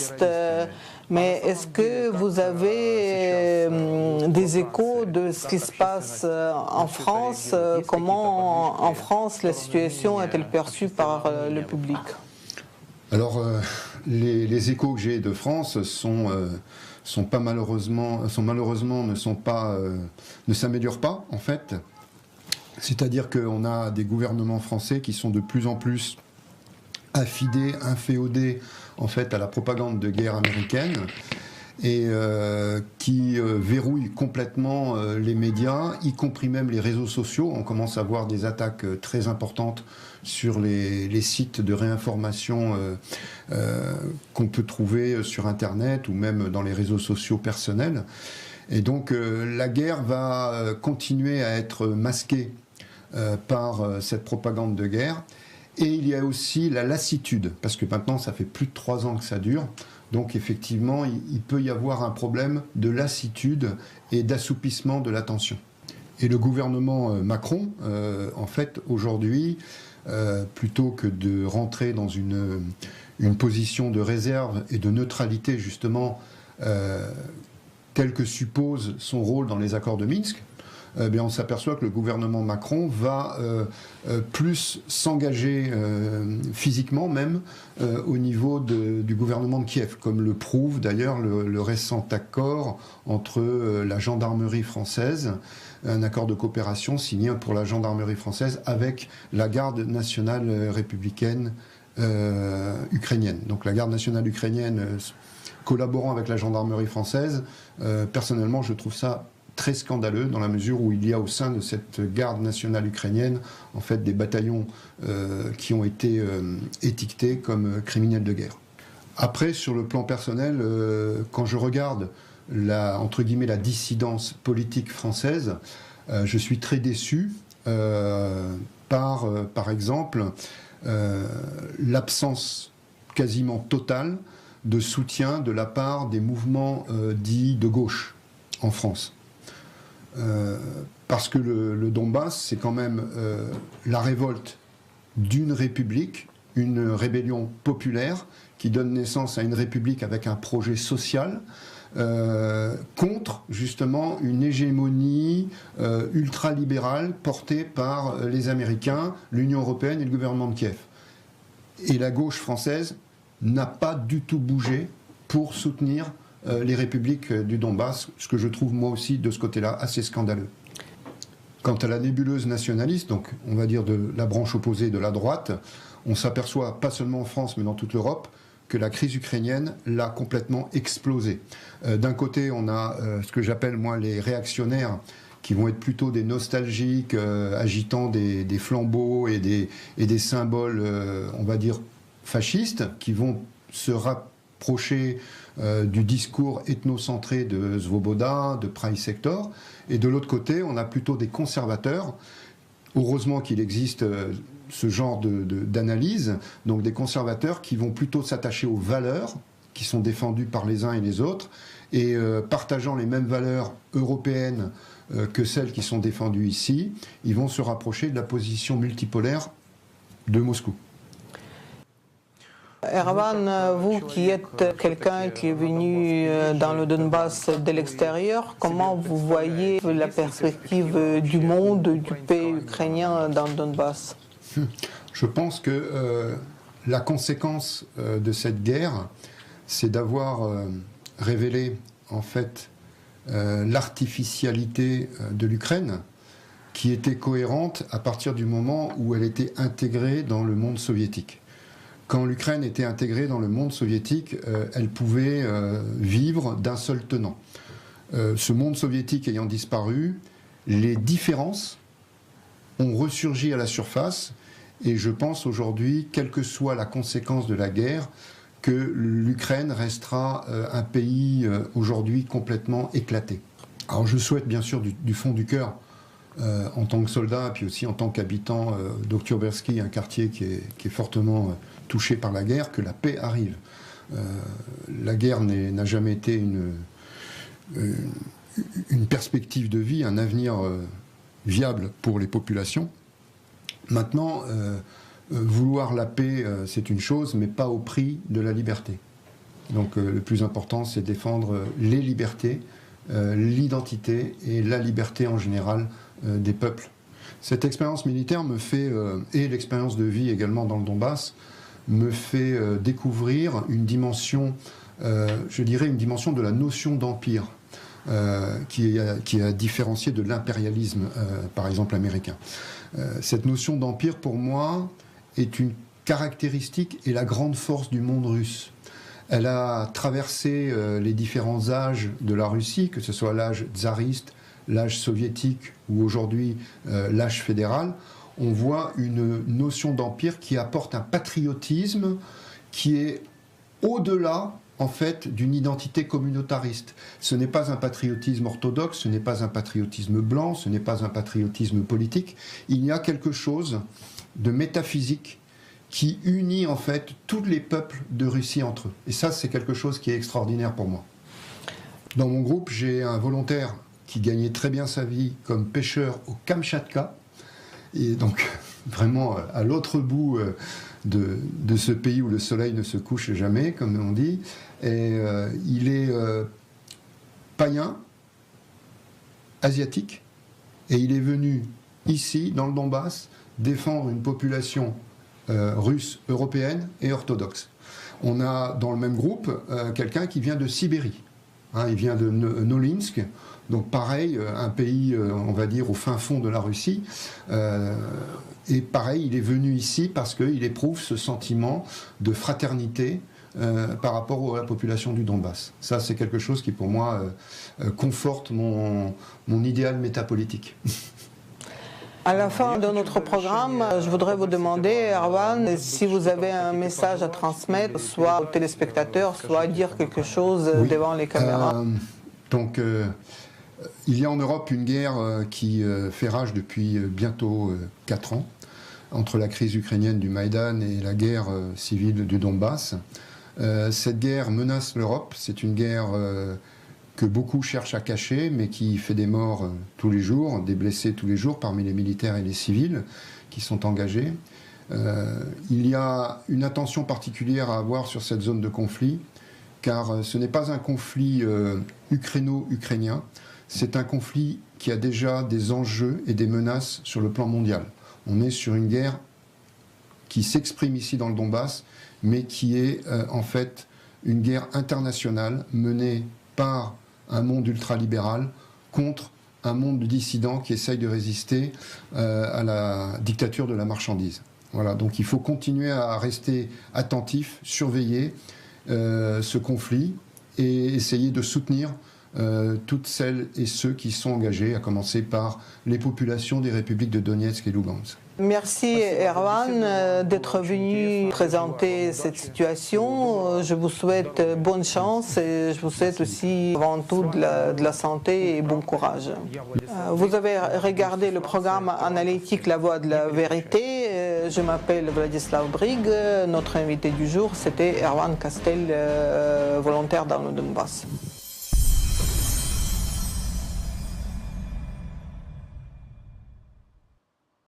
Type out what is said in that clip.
journaliste, mais est-ce que vous avez des échos de ce qui se passe en France? Comment en France la situation est-elle perçue par le public? Alors, les échos que j'ai de France ne s'améliorent pas en fait. C'est-à-dire qu'on a des gouvernements français qui sont de plus en plus inféodés en fait à la propagande de guerre américaine et qui verrouillent complètement les médias, y compris même les réseaux sociaux. On commence à voir des attaques très importantes sur les sites de réinformation qu'on peut trouver sur Internet ou même dans les réseaux sociaux personnels. Et donc la guerre va continuer à être masquée par cette propagande de guerre. Et il y a aussi la lassitude, parce que maintenant ça fait plus de 3 ans que ça dure. Donc effectivement, il peut y avoir un problème de lassitude et d'assoupissement de la tension. Et le gouvernement Macron, en fait, aujourd'hui, plutôt que de rentrer dans une position de réserve et de neutralité, justement, tel que suppose son rôle dans les accords de Minsk, bien on s'aperçoit que le gouvernement Macron va plus s'engager physiquement même au niveau du gouvernement de Kiev, comme le prouve d'ailleurs le récent accord entre la gendarmerie française, un accord de coopération signé pour la gendarmerie française avec la garde nationale républicaine ukrainienne. Donc la garde nationale ukrainienne collaborant avec la gendarmerie française, personnellement je trouve ça très scandaleux dans la mesure où il y a au sein de cette garde nationale ukrainienne en fait des bataillons qui ont été étiquetés comme criminels de guerre. Après, sur le plan personnel, quand je regarde entre guillemets la dissidence politique française, je suis très déçu par exemple l'absence quasiment totale de soutien de la part des mouvements dits de gauche en France. Parce que le Donbass, c'est quand même la révolte d'une république, une rébellion populaire qui donne naissance à une république avec un projet social contre justement une hégémonie ultralibérale portée par les Américains, l'Union européenne et le gouvernement de Kiev. Et la gauche française n'a pas du tout bougé pour soutenir les républiques du Donbass, ce que je trouve moi aussi de ce côté-là assez scandaleux. Quant à la nébuleuse nationaliste, donc on va dire de la branche opposée de la droite, on s'aperçoit pas seulement en France mais dans toute l'Europe que la crise ukrainienne l'a complètement explosé. D'un côté, on a ce que j'appelle moi les réactionnaires qui vont être plutôt des nostalgiques, agitant des flambeaux et des symboles, on va dire, fascistes, qui vont se rapprocher du discours ethnocentré de Svoboda, de Price Sector, et de l'autre côté, on a plutôt des conservateurs. Heureusement qu'il existe ce genre d'analyse, donc des conservateurs qui vont plutôt s'attacher aux valeurs qui sont défendues par les uns et les autres, et partageant les mêmes valeurs européennes que celles qui sont défendues ici, ils vont se rapprocher de la position multipolaire de Moscou. Erwan, vous qui êtes quelqu'un qui est venu dans le Donbass de l'extérieur, comment vous voyez la perspective du monde, du pays ukrainien dans le Donbass? Je pense que la conséquence de cette guerre, c'est d'avoir révélé en fait l'artificialité de l'Ukraine, qui était cohérente à partir du moment où elle était intégrée dans le monde soviétique. Quand l'Ukraine était intégrée dans le monde soviétique, elle pouvait vivre d'un seul tenant. Ce monde soviétique ayant disparu, les différences ont ressurgi à la surface, et je pense aujourd'hui, quelle que soit la conséquence de la guerre, que l'Ukraine restera un pays aujourd'hui complètement éclaté. Alors je souhaite bien sûr du fond du cœur, en tant que soldat, puis aussi en tant qu'habitant d'Oktyabrski, un quartier qui est fortement touché par la guerre, que la paix arrive. La guerre n'a jamais été une perspective de vie, un avenir viable pour les populations. Maintenant, vouloir la paix, c'est une chose, mais pas au prix de la liberté. Donc le plus important, c'est défendre les libertés, l'identité et la liberté en général des peuples. Cette expérience militaire me fait, et l'expérience de vie également dans le Donbass, me fait découvrir une dimension, je dirais une dimension de la notion d'empire, qui est différenciée de l'impérialisme, par exemple américain. Cette notion d'empire, pour moi, est une caractéristique et la grande force du monde russe. Elle a traversé les différents âges de la Russie, que ce soit l'âge tsariste, l'âge soviétique ou aujourd'hui l'âge fédéral. On voit une notion d'empire qui apporte un patriotisme qui est au-delà, en fait, d'une identité communautariste. Ce n'est pas un patriotisme orthodoxe, ce n'est pas un patriotisme blanc, ce n'est pas un patriotisme politique. Il y a quelque chose de métaphysique qui unit en fait tous les peuples de Russie entre eux. Et ça, c'est quelque chose qui est extraordinaire pour moi. Dans mon groupe, j'ai un volontaire qui gagnait très bien sa vie comme pêcheur au Kamchatka, et donc vraiment à l'autre bout de ce pays où le soleil ne se couche jamais, comme on dit. Et il est païen, asiatique, et il est venu ici, dans le Donbass, défendre une population russe, européenne et orthodoxe. On a dans le même groupe quelqu'un qui vient de Sibérie. Il vient de Nolinsk, donc pareil, un pays, on va dire, au fin fond de la Russie. Et pareil, il est venu ici parce qu'il éprouve ce sentiment de fraternité par rapport à la population du Donbass. Ça, c'est quelque chose qui, pour moi, conforte mon idéal métapolitique. À la fin de notre programme, je voudrais vous demander, Erwan, si vous avez un message à transmettre, soit aux téléspectateurs, soit à dire quelque chose devant les caméras. Il y a en Europe une guerre qui fait rage depuis bientôt 4 ans, entre la crise ukrainienne du Maïdan et la guerre civile du Donbass. Cette guerre menace l'Europe, c'est une guerre que beaucoup cherchent à cacher, mais qui fait des morts tous les jours, des blessés tous les jours parmi les militaires et les civils qui sont engagés. Il y a une attention particulière à avoir sur cette zone de conflit, car ce n'est pas un conflit ukraino-ukrainien, c'est un conflit qui a déjà des enjeux et des menaces sur le plan mondial. On est sur une guerre qui s'exprime ici dans le Donbass, mais qui est en fait une guerre internationale menée par un monde ultralibéral contre un monde de dissidents qui essaye de résister à la dictature de la marchandise. Voilà, donc il faut continuer à rester attentif, surveiller ce conflit et essayer de soutenir toutes celles et ceux qui sont engagés, à commencer par les populations des républiques de Donetsk et Lugansk. Merci Erwan d'être venu présenter cette situation. Je vous souhaite bonne chance et je vous souhaite aussi avant tout de la santé et bon courage. Vous avez regardé le programme analytique La Voix de la Vérité. Je m'appelle Vladislav Brig. Notre invité du jour, c'était Erwan Kastel, volontaire dans le Donbass.